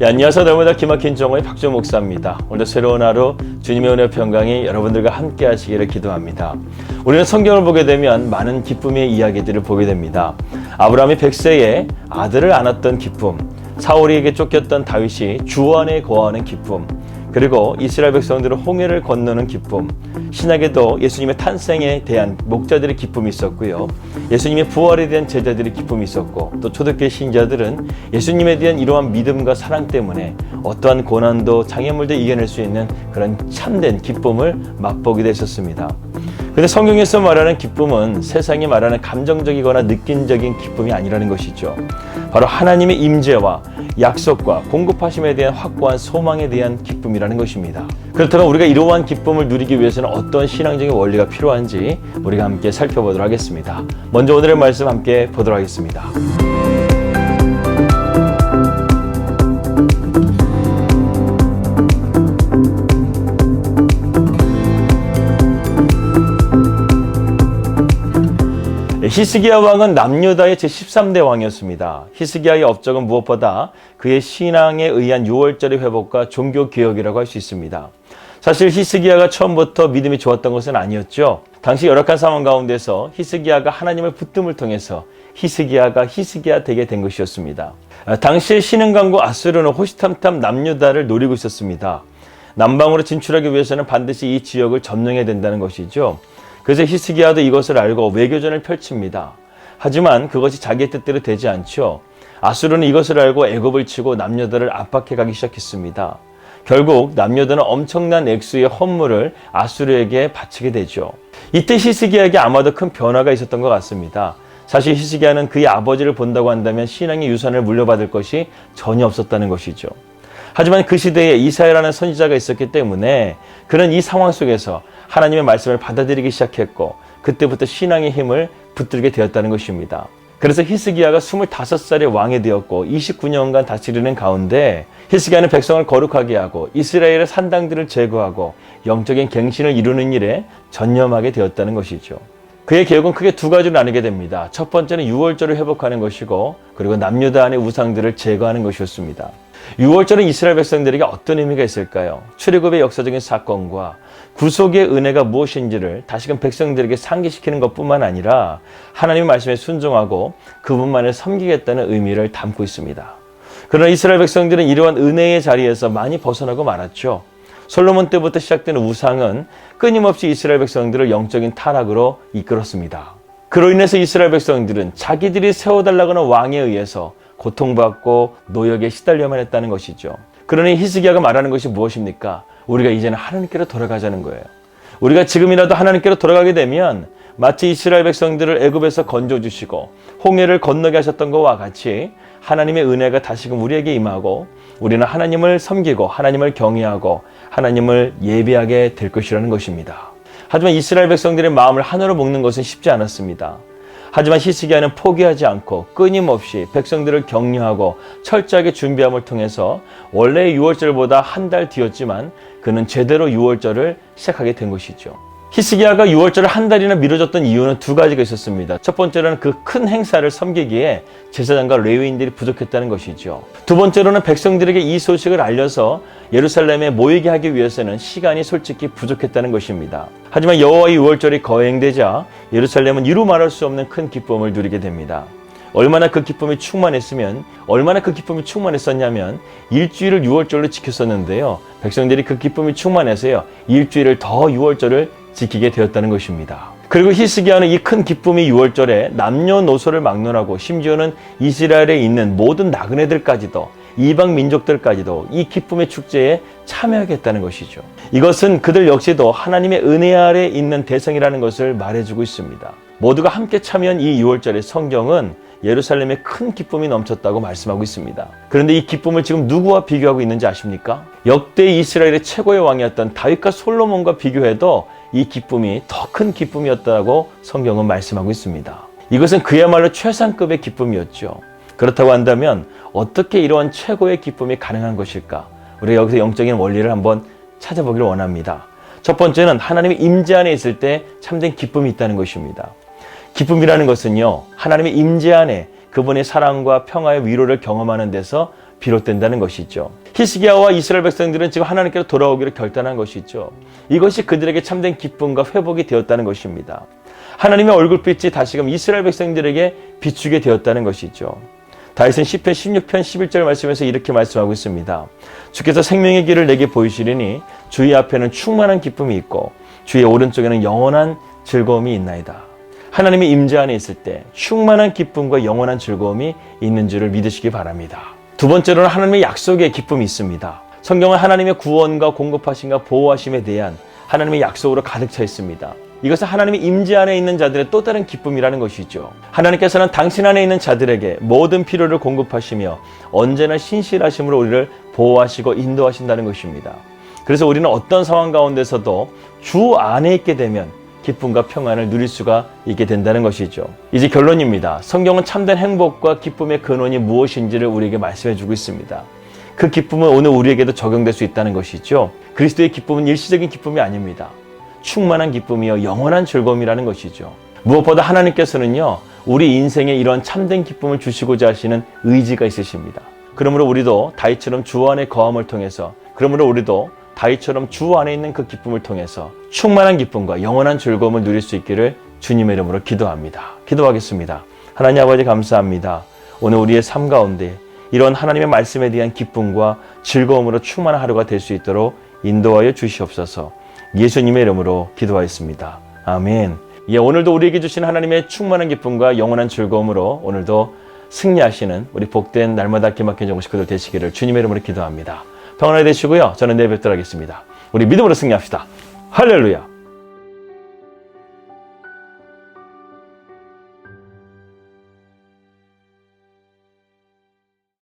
안녕하세요. 날마다 기막힌 정오의 박준 목사입니다. 오늘 새로운 하루 주님의 은혜 평강이 여러분들과 함께 하시기를 기도합니다. 우리는 성경을 보게 되면 많은 기쁨의 이야기들을 보게 됩니다. 아브라함이 100세에 아들을 안았던 기쁨, 사울에게 쫓겼던 다윗이 주 안에 거하는 기쁨, 그리고 이스라엘 백성들은 홍해를 건너는 기쁨, 신약에도 예수님의 탄생에 대한 목자들의 기쁨이 있었고요. 예수님의 부활에 대한 제자들의 기쁨이 있었고, 또 초대교회 신자들은 예수님에 대한 이러한 믿음과 사랑 때문에 어떠한 고난도 장애물도 이겨낼 수 있는 그런 참된 기쁨을 맛보기도 했었습니다. 그런데 성경에서 말하는 기쁨은 세상이 말하는 감정적이거나 느낌적인 기쁨이 아니라는 것이죠. 바로 하나님의 임재와 약속과 공급하심에 대한 확고한 소망에 대한 기쁨이라는 것입니다. 그렇다면 우리가 이러한 기쁨을 누리기 위해서는 어떤 신앙적인 원리가 필요한지 우리가 함께 살펴보도록 하겠습니다. 먼저 오늘의 말씀 함께 보도록 하겠습니다. 히스기야 왕은 남유다의 제13대 왕이었습니다. 히스기야의 업적은 무엇보다 그의 신앙에 의한 유월절의 회복과 종교개혁이라고 할 수 있습니다. 사실 히스기야가 처음부터 믿음이 좋았던 것은 아니었죠. 당시 열악한 상황 가운데서 히스기야가 하나님을 붙듦을 통해서 히스기야 되게 된 것이었습니다. 당시의 신흥강국 아수르는 호시탐탐 남유다를 노리고 있었습니다. 남방으로 진출하기 위해서는 반드시 이 지역을 점령해야 된다는 것이죠. 그래서 히스기야도 이것을 알고 외교전을 펼칩니다. 하지만 그것이 자기의 뜻대로 되지 않죠. 아수르는 이것을 알고 애굽을 치고 남유다를 압박해 가기 시작했습니다. 결국 남유다는 엄청난 액수의 헌물을 아수르에게 바치게 되죠. 이때 히스기야에게 아마도 큰 변화가 있었던 것 같습니다. 사실 히스기야는 그의 아버지를 본다고 한다면 신앙의 유산을 물려받을 것이 전혀 없었다는 것이죠. 하지만 그 시대에 이사야라는 선지자가 있었기 때문에 그는 이 상황 속에서 하나님의 말씀을 받아들이기 시작했고, 그때부터 신앙의 힘을 붙들게 되었다는 것입니다. 그래서 히스기야가 25살에 왕이 되었고 29년간 다스리는 가운데 히스기야는 백성을 거룩하게 하고 이스라엘의 산당들을 제거하고 영적인 갱신을 이루는 일에 전념하게 되었다는 것이죠. 그의 계획은 크게 두 가지로 나누게 됩니다. 첫 번째는 유월절을 회복하는 것이고, 그리고 남유다 안의 우상들을 제거하는 것이었습니다. 유월절은 이스라엘 백성들에게 어떤 의미가 있을까요? 출애굽의 역사적인 사건과 구속의 은혜가 무엇인지를 다시금 백성들에게 상기시키는 것뿐만 아니라 하나님의 말씀에 순종하고 그분만을 섬기겠다는 의미를 담고 있습니다. 그러나 이스라엘 백성들은 이러한 은혜의 자리에서 많이 벗어나고 말았죠. 솔로몬 때부터 시작된 우상은 끊임없이 이스라엘 백성들을 영적인 타락으로 이끌었습니다. 그로 인해서 이스라엘 백성들은 자기들이 세워달라고 하는 왕에 의해서 고통받고 노역에 시달려만 했다는 것이죠. 그러니 히스기야가 말하는 것이 무엇입니까? 우리가 이제는 하나님께로 돌아가자는 거예요. 우리가 지금이라도 하나님께로 돌아가게 되면 마치 이스라엘 백성들을 애굽에서 건져주시고 홍해를 건너게 하셨던 것과 같이 하나님의 은혜가 다시금 우리에게 임하고 우리는 하나님을 섬기고 하나님을 경외하고 하나님을 예배하게 될 것이라는 것입니다. 하지만 이스라엘 백성들의 마음을 하나로 묶는 것은 쉽지 않았습니다. 하지만 히스기야는 포기하지 않고 끊임없이 백성들을 격려하고 철저하게 준비함을 통해서 원래의 유월절보다 한 달 뒤였지만 그는 제대로 유월절을 시작하게 된 것이죠. 히스기야가 유월절을 한 달이나 미뤄졌던 이유는 두 가지가 있었습니다. 첫 번째로는 그 큰 행사를 섬기기에 제사장과 레위인들이 부족했다는 것이죠. 두 번째로는 백성들에게 이 소식을 알려서 예루살렘에 모이게 하기 위해서는 시간이 솔직히 부족했다는 것입니다. 하지만 여호와의 유월절이 거행되자 예루살렘은 이루 말할 수 없는 큰 기쁨을 누리게 됩니다. 얼마나 그 기쁨이 충만했었냐면 일주일을 유월절로 지켰었는데요. 백성들이 그 기쁨이 충만해서요, 일주일을 더 유월절을 지키게 되었다는 것입니다. 그리고 히스기야는 이 큰 기쁨이 유월절에 남녀노소를 막론하고 심지어는 이스라엘에 있는 모든 나그네들까지도 이방 민족들까지도 이 기쁨의 축제에 참여하겠다는 것이죠. 이것은 그들 역시도 하나님의 은혜 아래 있는 대상이라는 것을 말해주고 있습니다. 모두가 함께 참여한 이 유월절의 성경은 예루살렘에 큰 기쁨이 넘쳤다고 말씀하고 있습니다. 그런데 이 기쁨을 지금 누구와 비교하고 있는지 아십니까? 역대 이스라엘의 최고의 왕이었던 다윗과 솔로몬과 비교해도 이 기쁨이 더 큰 기쁨이었다고 성경은 말씀하고 있습니다. 이것은 그야말로 최상급의 기쁨이었죠. 그렇다고 한다면 어떻게 이러한 최고의 기쁨이 가능한 것일까? 우리가 여기서 영적인 원리를 한번 찾아보기를 원합니다. 첫 번째는 하나님의 임재 안에 있을 때 참된 기쁨이 있다는 것입니다. 기쁨이라는 것은요, 하나님의 임재 안에 그분의 사랑과 평화의 위로를 경험하는 데서 비롯된다는 것이죠. 히스기야와 이스라엘 백성들은 지금 하나님께로 돌아오기를 결단한 것이죠. 이것이 그들에게 참된 기쁨과 회복이 되었다는 것입니다. 하나님의 얼굴빛이 다시금 이스라엘 백성들에게 비추게 되었다는 것이죠. 다윗은 시편 16편 11절 말씀에서 이렇게 말씀하고 있습니다. 주께서 생명의 길을 내게 보이시리니 주의 앞에는 충만한 기쁨이 있고 주의 오른쪽에는 영원한 즐거움이 있나이다. 하나님의 임재 안에 있을 때 충만한 기쁨과 영원한 즐거움이 있는 줄을 믿으시기 바랍니다. 두 번째로는 하나님의 약속의 기쁨이 있습니다. 성경은 하나님의 구원과 공급하심과 보호하심에 대한 하나님의 약속으로 가득 차 있습니다. 이것은 하나님의 임재 안에 있는 자들의 또 다른 기쁨이라는 것이죠. 하나님께서는 당신 안에 있는 자들에게 모든 필요를 공급하시며 언제나 신실하심으로 우리를 보호하시고 인도하신다는 것입니다. 그래서 우리는 어떤 상황 가운데서도 주 안에 있게 되면 기쁨과 평안을 누릴 수가 있게 된다는 것이죠. 이제 결론입니다. 성경은 참된 행복과 기쁨의 근원이 무엇인지를 우리에게 말씀해 주고 있습니다. 그 기쁨은 오늘 우리에게도 적용될 수 있다는 것이죠. 그리스도의 기쁨은 일시적인 기쁨이 아닙니다. 충만한 기쁨이요 영원한 즐거움이라는 것이죠. 무엇보다 하나님께서는요 우리 인생에 이런 참된 기쁨을 주시고자 하시는 의지가 있으십니다. 그러므로 우리도 다윗처럼 주 안의 거함을 통해서 다윗처럼 주 안에 있는 그 기쁨을 통해서 충만한 기쁨과 영원한 즐거움을 누릴 수 있기를 주님의 이름으로 기도합니다. 기도하겠습니다. 하나님 아버지 감사합니다. 오늘 우리의 삶 가운데 이런 하나님의 말씀에 대한 기쁨과 즐거움으로 충만한 하루가 될 수 있도록 인도하여 주시옵소서. 예수님의 이름으로 기도하였습니다. 아멘. 오늘도 우리에게 주신 하나님의 충만한 기쁨과 영원한 즐거움으로 오늘도 승리하시는 우리 복된 날마다 기막힌 정식 그들 되시기를 주님의 이름으로 기도합니다. 평안하게 되시고요. 저는 내일 뵙도록 하겠습니다. 우리 믿음으로 승리합시다. 할렐루야.